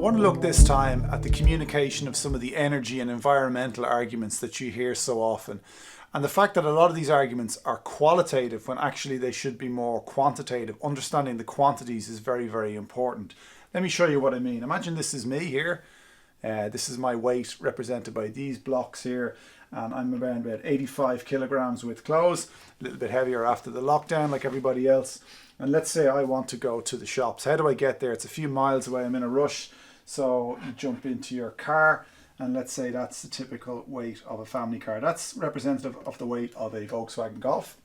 want to look this time at the communication of some of the energy and environmental arguments that you hear so often, and the fact that a lot of these arguments are qualitative when actually they should be more quantitative. Understanding the quantities is very, very important. Let me show you what I mean. Imagine this is me here. This is my weight represented by these blocks here, and I'm around about 85 kilograms with clothes, a little bit heavier after the lockdown like everybody else. And let's say I want to go to the shops. How do I get there? It's a few miles away. I'm in a rush. So you jump into your car, and let's say that's the typical weight of a family car. That's representative of the weight of a Volkswagen Golf,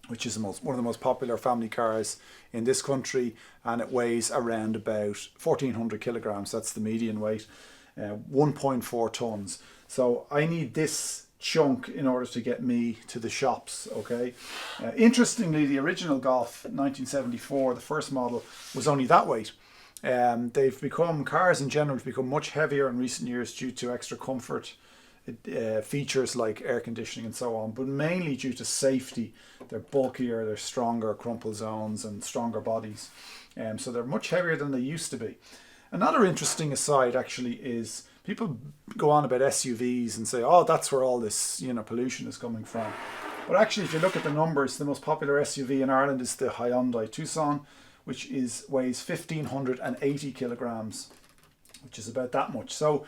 which is one of the most popular family cars in this country, and it weighs around about 1,400 kilograms. That's the median weight, 1.4 tons. So I need this chunk in order to get me to the shops. Okay. Interestingly, the original Golf 1974, the first model, was only that weight. Cars in general have become much heavier in recent years due to extra comfort features like air conditioning and so on, but mainly due to safety. They're bulkier, they're stronger crumple zones and stronger bodies. So they're much heavier than they used to be. Another interesting aside actually is people go on about SUVs and say, oh, that's where all this pollution is coming from. But actually, if you look at the numbers, the most popular SUV in Ireland is the Hyundai Tucson, which weighs 1,580 kilograms, which is about that much. So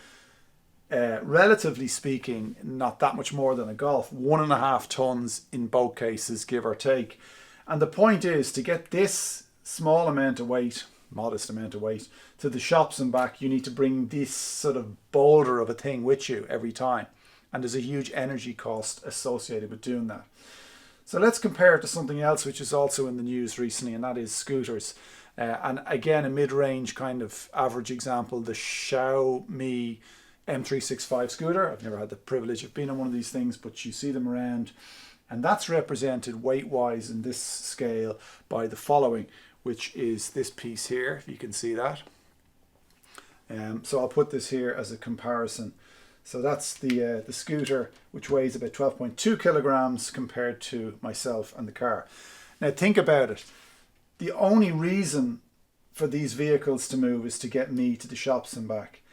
relatively speaking, not that much more than a Golf, 1.5 tons in both cases, give or take. And the point is, to get this small amount of weight, modest amount of weight, to the shops and back, you need to bring this sort of boulder of a thing with you every time. And there's a huge energy cost associated with doing that. So let's compare it to something else which is also in the news recently, and that is scooters. And again, a mid-range kind of average example, the Xiaomi M365 scooter. I've never had the privilege of being on one of these things, but you see them around. And that's represented weight-wise in this scale by the following, which is this piece here, if you can see that. So I'll put this here as a comparison. So that's the scooter, which weighs about 12.2 kilograms compared to myself and the car. Now think about it. The only reason for these vehicles to move is to get me to the shops and back.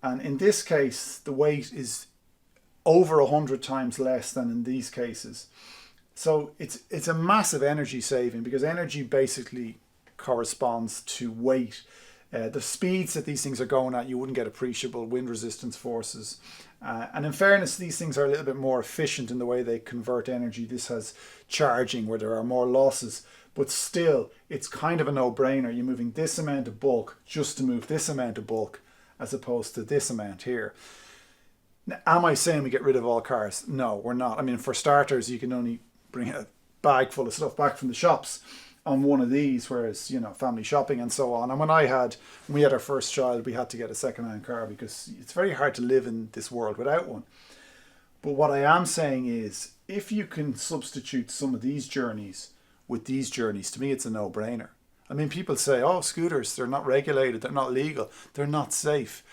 And in this case, the weight is over 100 times less than in these cases. So it's a massive energy saving, because energy basically corresponds to weight. The speeds that these things are going at, you wouldn't get appreciable wind resistance forces. And in fairness, these things are a little bit more efficient in the way they convert energy. This has charging where there are more losses, but still, it's kind of a no-brainer. You're moving this amount of bulk just to move this amount of bulk, as opposed to this amount here. Now, am I saying we get rid of all cars? No, we're not. I mean, for starters, you can only bring a bag full of stuff back from the shops on one of these, whereas family shopping and so on. And when we had our first child, we had to get a second-hand car because it's very hard to live in this world without one. But what I am saying is, if you can substitute some of these journeys with these journeys, to me it's a no-brainer. I mean, people say, oh, scooters, they're not regulated, they're not legal, they're not safe.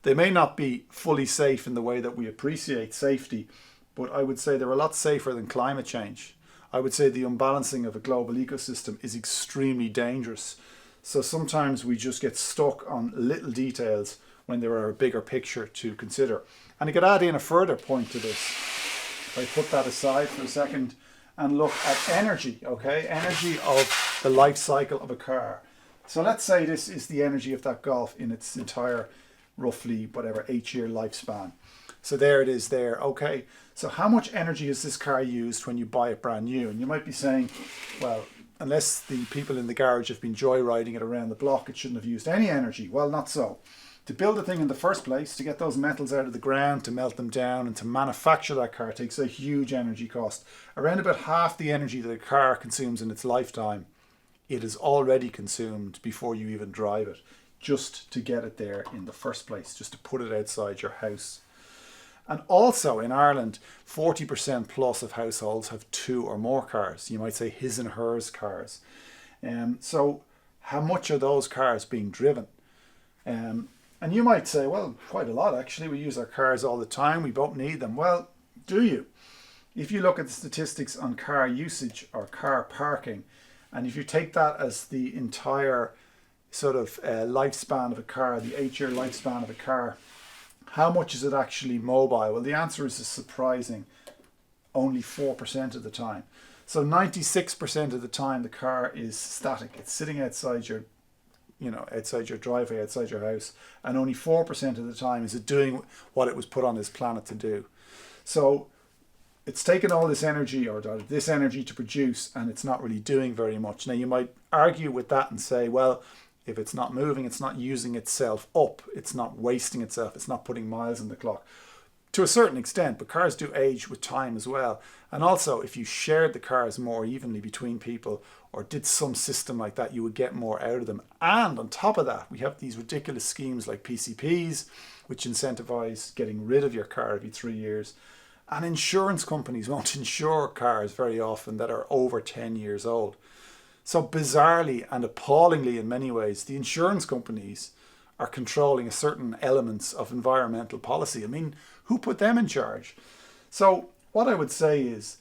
They may not be fully safe in the way that we appreciate safety, but I would say they're a lot safer than climate change. I would say the unbalancing of a global ecosystem is extremely dangerous. So sometimes we just get stuck on little details when there are a bigger picture to consider. And I could add in a further point to this. If I put that aside for a second and look at energy, okay? Energy of the life cycle of a car. So let's say this is the energy of that Golf in its entire, roughly, 8-year lifespan. So there it is there, okay. So how much energy has this car used when you buy it brand new? And you might be saying, well, unless the people in the garage have been joyriding it around the block, it shouldn't have used any energy. Well, not so. To build the thing in the first place, to get those metals out of the ground, to melt them down, and to manufacture that car takes a huge energy cost. Around about half the energy that a car consumes in its lifetime, it is already consumed before you even drive it, just to get it there in the first place, just to put it outside your house. And also in Ireland, 40% plus of households have 2 or more cars. You might say his and hers cars. So how much are those cars being driven? And you might say, well, quite a lot actually. We use our cars all the time. We don't need them. Well, do you? If you look at the statistics on car usage or car parking, and if you take that as the entire sort of lifespan of a car, the 8-year lifespan of a car, how much is it actually mobile? Well, the answer is a surprising only 4% of the time. So 96% of the time the car is static. It's sitting outside your, outside your driveway, outside your house, and only 4% of the time is it doing what it was put on this planet to do. So it's taken all this energy, or this energy, to produce, and it's not really doing very much. Now, you might argue with that and say, well, if it's not moving, it's not using itself up, it's not wasting itself, it's not putting miles on the clock. To a certain extent, but cars do age with time as well. And also, if you shared the cars more evenly between people, or did some system like that, you would get more out of them. And on top of that, we have these ridiculous schemes like PCPs, which incentivize getting rid of your car every 3 years. And insurance companies won't insure cars very often that are over 10 years old. So bizarrely and appallingly in many ways, the insurance companies are controlling a certain elements of environmental policy. I mean, who put them in charge? So what I would say is,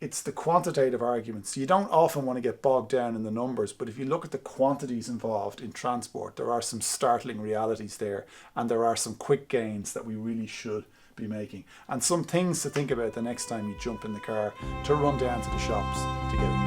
it's the quantitative arguments. You don't often want to get bogged down in the numbers, but if you look at the quantities involved in transport, there are some startling realities there, and there are some quick gains that we really should be making, and some things to think about the next time you jump in the car to run down to the shops to get a